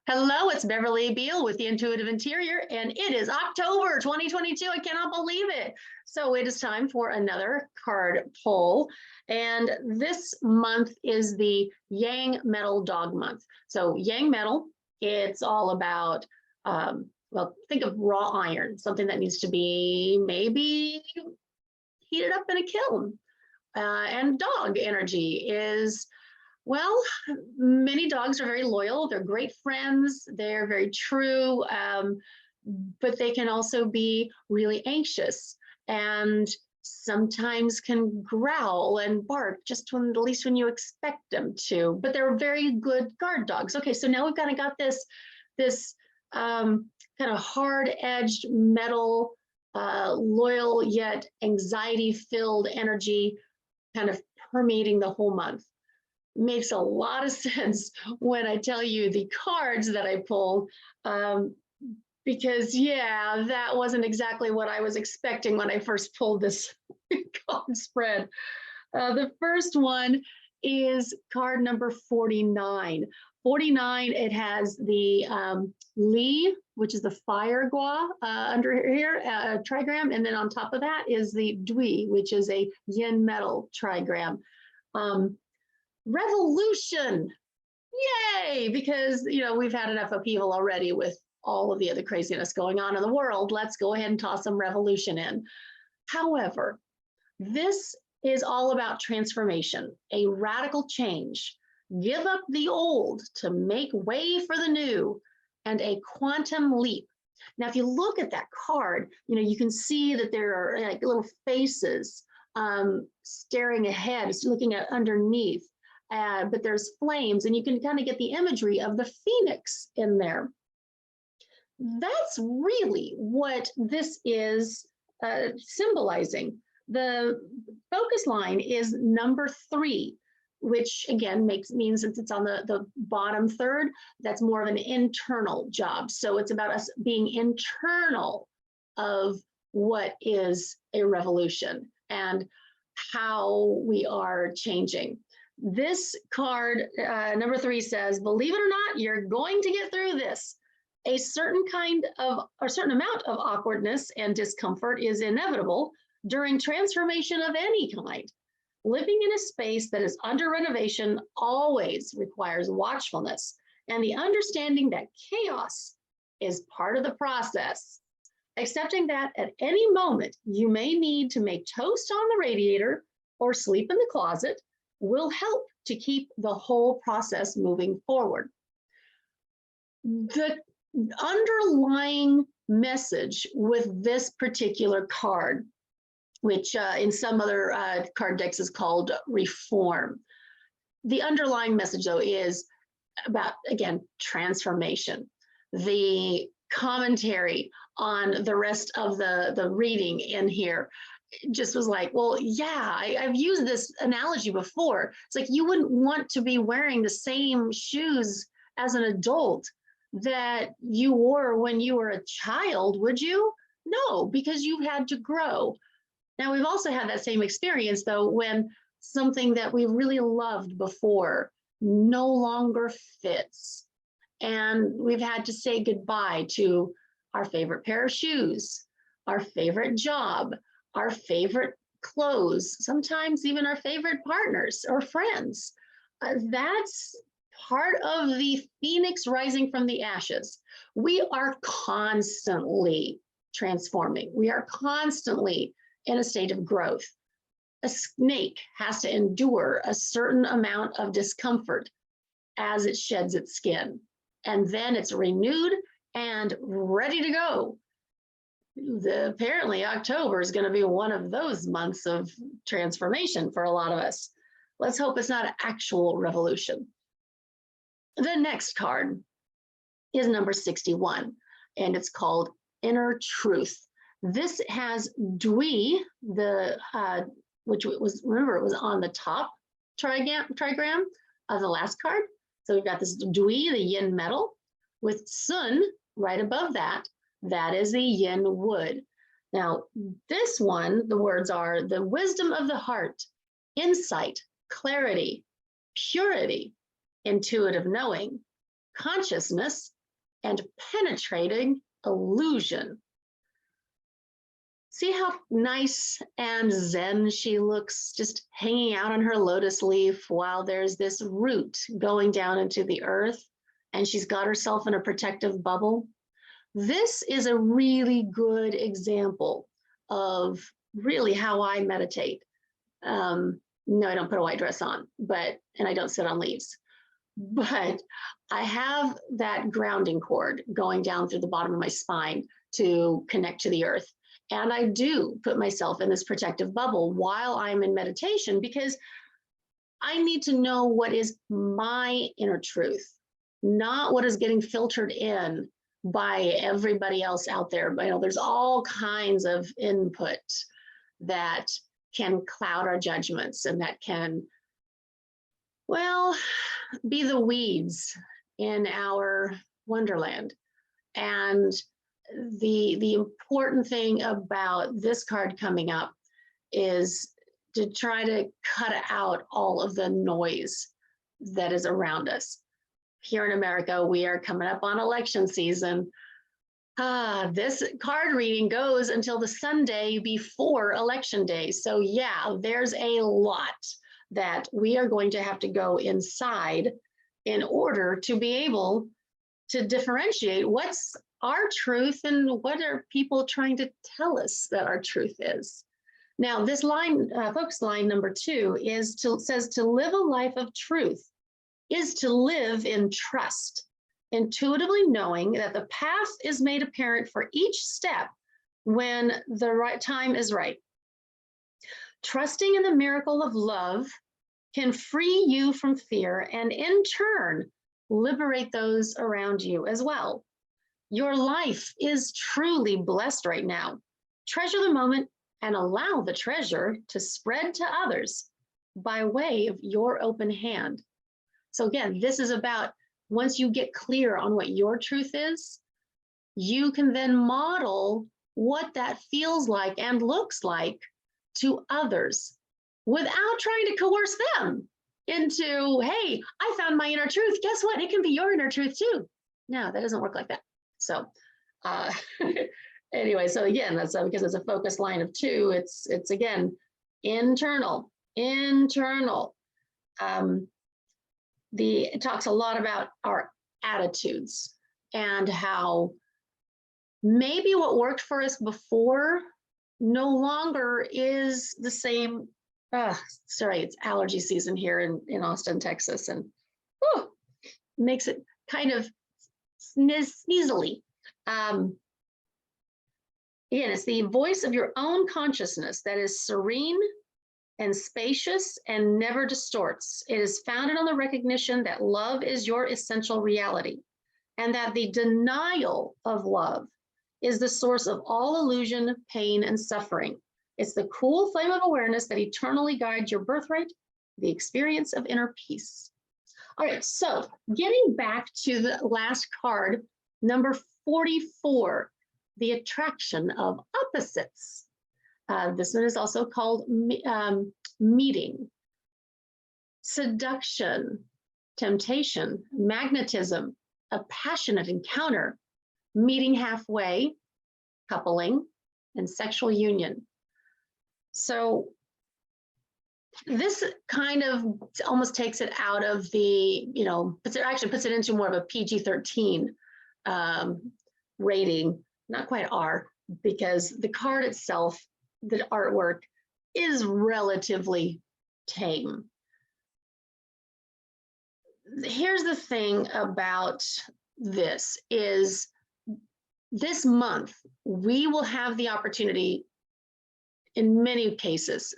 Hello, it's Beverly Beal with the Intuitive Interior, and it is October 2022. I cannot believe it. So it is time for another card pull. And this month is the Yang Metal Dog Month. So Yang Metal, it's all about, well, think of raw iron, something that needs to be maybe heated up in a kiln. And dog energy is, well, many dogs are very loyal. They're great friends. They're very true, but they can also be really anxious and sometimes can growl and bark just when, at least when you expect them to. But they're very good guard dogs. Okay, so now we've kind of got this kind of hard-edged metal, loyal yet anxiety-filled energy kind of permeating the whole month. Makes a lot of sense when I tell you the cards that I pulled, because yeah, that wasn't exactly what I was expecting when I first pulled this card spread. The first one is card number 49. 49, it has the Li, which is the fire gua under here, trigram, and then on top of that is the Dui, which is a yin metal trigram. Revolution, yay, because we've had enough upheaval already with all of the other craziness going on in the world. Let's go ahead and toss some revolution in. However, this is all about transformation, a radical change. Give up the old to make way for the new, and a quantum leap. Now, if you look at that card, you can see that there are like little faces staring ahead, looking at underneath. But there's flames, and you can kind of get the imagery of the phoenix in there. That's really what this is symbolizing. The focus line is number 3, which again means that it's on the bottom third. That's more of an internal job. So it's about us being internal of what is a revolution and how we are changing. This card, number 3, says, believe it or not, you're going to get through this. A certain amount of awkwardness and discomfort is inevitable during transformation of any kind. Living in a space that is under renovation always requires watchfulness and the understanding that chaos is part of the process. Accepting that at any moment you may need to make toast on the radiator or sleep in the closet will help to keep the whole process moving forward. The underlying message with this particular card, which in some other card decks is called reform. The underlying message, though, is about, again, transformation. The commentary on the rest of the reading in here just was like, well, yeah, I've used this analogy before. It's like you wouldn't want to be wearing the same shoes as an adult that you wore when you were a child, would you? No, because you had to grow. Now, we've also had that same experience, though, when something that we really loved before no longer fits. And we've had to say goodbye to our favorite pair of shoes, our favorite job, our favorite clothes, sometimes even our favorite partners or friends. That's part of the phoenix rising from the ashes. We are constantly transforming. We are constantly in a state of growth. A snake has to endure a certain amount of discomfort as it sheds its skin, and then it's renewed and ready to go. Apparently October is going to be one of those months of transformation for a lot of us. Let's hope it's not an actual revolution. The next card is number 61, and it's called Inner Truth. This has Dui, which was, remember, it was on the top trigram of the last card. So we've got this Dui, the yin metal, with Sun right above that. That is the yin wood. Now, this one, the words are the wisdom of the heart, insight, clarity, purity, intuitive knowing, consciousness, and penetrating illusion. See how nice and zen she looks, just hanging out on her lotus leaf while there's this root going down into the earth, and she's got herself in a protective bubble. This is a really good example of really how I meditate. No, I don't put a white dress on, and I don't sit on leaves, but I have that grounding cord going down through the bottom of my spine to connect to the earth. And I do put myself in this protective bubble while I'm in meditation, because I need to know what is my inner truth, not what is getting filtered in by everybody else out there. There's all kinds of input that can cloud our judgments and that can, well, be the weeds in our wonderland. And the important thing about this card coming up is to try to cut out all of the noise that is around us. Here in America, we are coming up on election season. This card reading goes until the Sunday before election day. So yeah, there's a lot that we are going to have to go inside in order to be able to differentiate what's our truth and what are people trying to tell us that our truth is. Now, this line, focus line number 2, says to live a life of truth is to live in trust, intuitively knowing that the path is made apparent for each step when the right time is right. Trusting in the miracle of love can free you from fear and in turn liberate those around you as well. Your life is truly blessed right now. Treasure the moment and allow the treasure to spread to others by way of your open hand. So again, this is about once you get clear on what your truth is, you can then model what that feels like and looks like to others without trying to coerce them into, hey, I found my inner truth. Guess what? It can be your inner truth too. No, that doesn't work like that. So anyway, so again, that's because it's a focus line of 2. It's again, internal. It talks a lot about our attitudes and how maybe what worked for us before no longer is the same. Sorry, it's allergy season here in Austin, Texas, and makes it kind of sneezily. Again, it's the voice of your own consciousness that is serene and spacious and never distorts. It is founded on the recognition that love is your essential reality and that the denial of love is the source of all illusion, pain, and suffering. It's the cool flame of awareness that eternally guides your birthright, the experience of inner peace. All right, so getting back to the last card, number 44, the attraction of opposites. This one is also called meeting, seduction, temptation, magnetism, a passionate encounter, meeting halfway, coupling, and sexual union. So this kind of almost takes it out of the, actually puts it into more of a PG-13 rating, not quite R, because the card itself, the artwork, is relatively tame. Here's the thing about this is this month, we will have the opportunity in many cases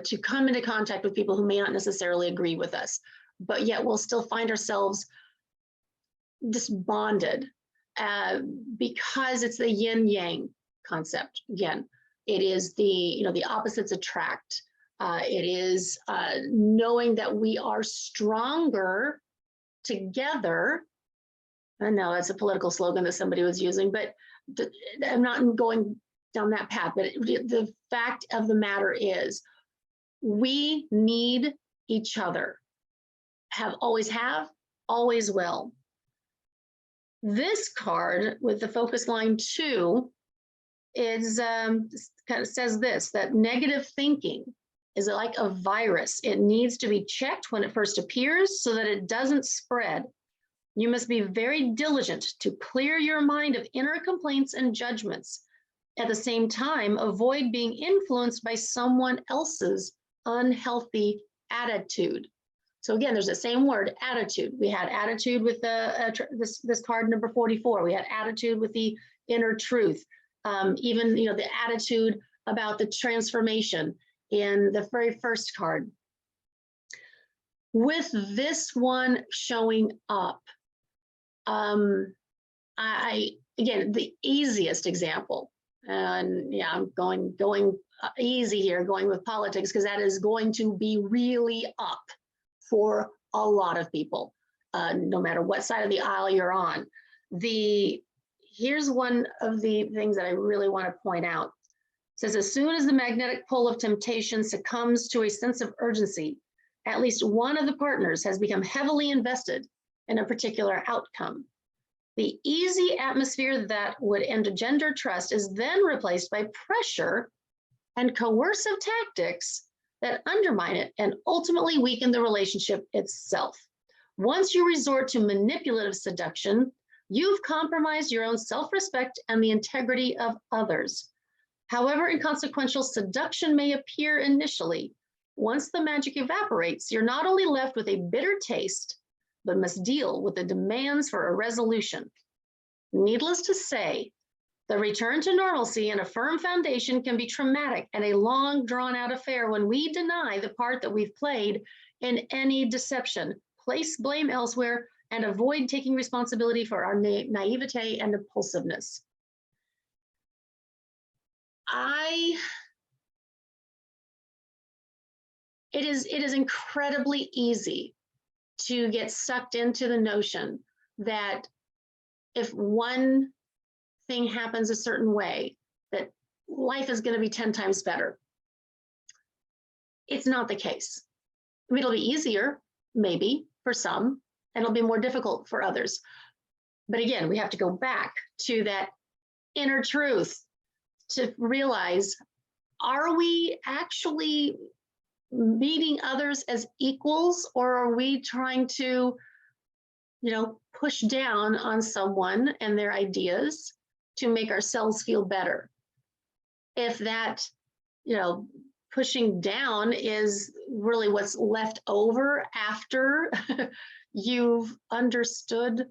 to come into contact with people who may not necessarily agree with us, but yet we'll still find ourselves just bonded because it's the yin yang concept. Again, it is the opposites attract. It is knowing that we are stronger together. I know that's a political slogan that somebody was using, but I'm not going down that path. But the fact of the matter is, we need each other. Always will. This card with the focus line 2 is kind of says this, that negative thinking is like a virus. It needs to be checked when it first appears so that it doesn't spread. You must be very diligent to clear your mind of inner complaints and judgments. At the same time, avoid being influenced by someone else's unhealthy attitude. So again, there's the same word, attitude. We had attitude with this card number 44. We had attitude with the inner truth. Even the attitude about the transformation in the very first card. With this one showing up, again, the easiest example, and yeah, I'm going easy here, going with politics, because that is going to be really up for a lot of people, no matter what side of the aisle you're on. Here's one of the things that I really want to point out. It says, as soon as the magnetic pull of temptation succumbs to a sense of urgency, at least one of the partners has become heavily invested in a particular outcome. The easy atmosphere that would engender trust is then replaced by pressure and coercive tactics that undermine it and ultimately weaken the relationship itself. Once you resort to manipulative seduction, you've compromised your own self-respect and the integrity of others. However inconsequential seduction may appear initially, once the magic evaporates, you're not only left with a bitter taste, but must deal with the demands for a resolution. Needless to say, the return to normalcy and a firm foundation can be traumatic and a long, drawn-out affair when we deny the part that we've played in any deception, place blame elsewhere, and avoid taking responsibility for our naivete and impulsiveness. It is incredibly easy to get sucked into the notion that if one thing happens a certain way, that life is going to be 10 times better. It's not the case. I mean, it'll be easier, maybe, for some, and it'll be more difficult for others. But again, we have to go back to that inner truth to realize, are we actually meeting others as equals, or are we trying to, push down on someone and their ideas to make ourselves feel better? If that, pushing down is really what's left over after you've understood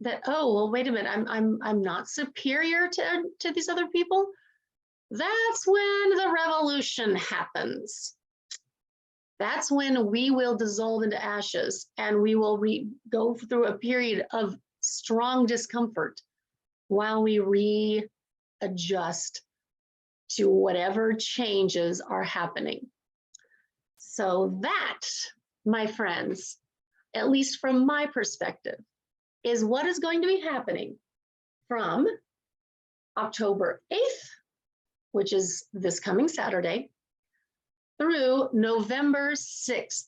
that, oh, well, wait a minute, I'm not superior to these other people. That's when the revolution happens. That's when we will dissolve into ashes and we will go through a period of strong discomfort while we readjust to whatever changes are happening. So that, my friends, at least from my perspective, is what is going to be happening from October 8th, which is this coming Saturday, through November 6th.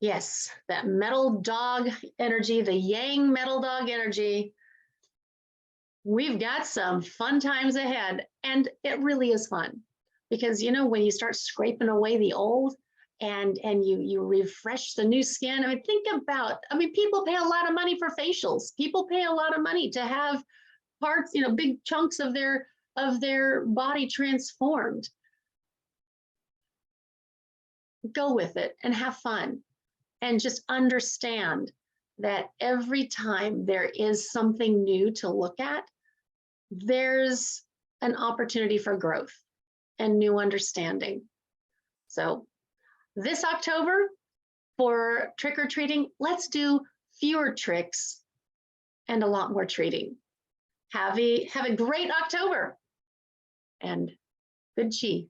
Yes, that metal dog energy, the yang metal dog energy. We've got some fun times ahead, and it really is fun because, when you start scraping away the old and you refresh the new skin. Think about, people pay a lot of money for facials. People pay a lot of money to have parts, big chunks of their body transformed. Go with it and have fun, and just understand that every time there is something new to look at, there's an opportunity for growth and new understanding. So this October, for trick-or-treating, let's do fewer tricks and a lot more treating. Have a great October and good chi.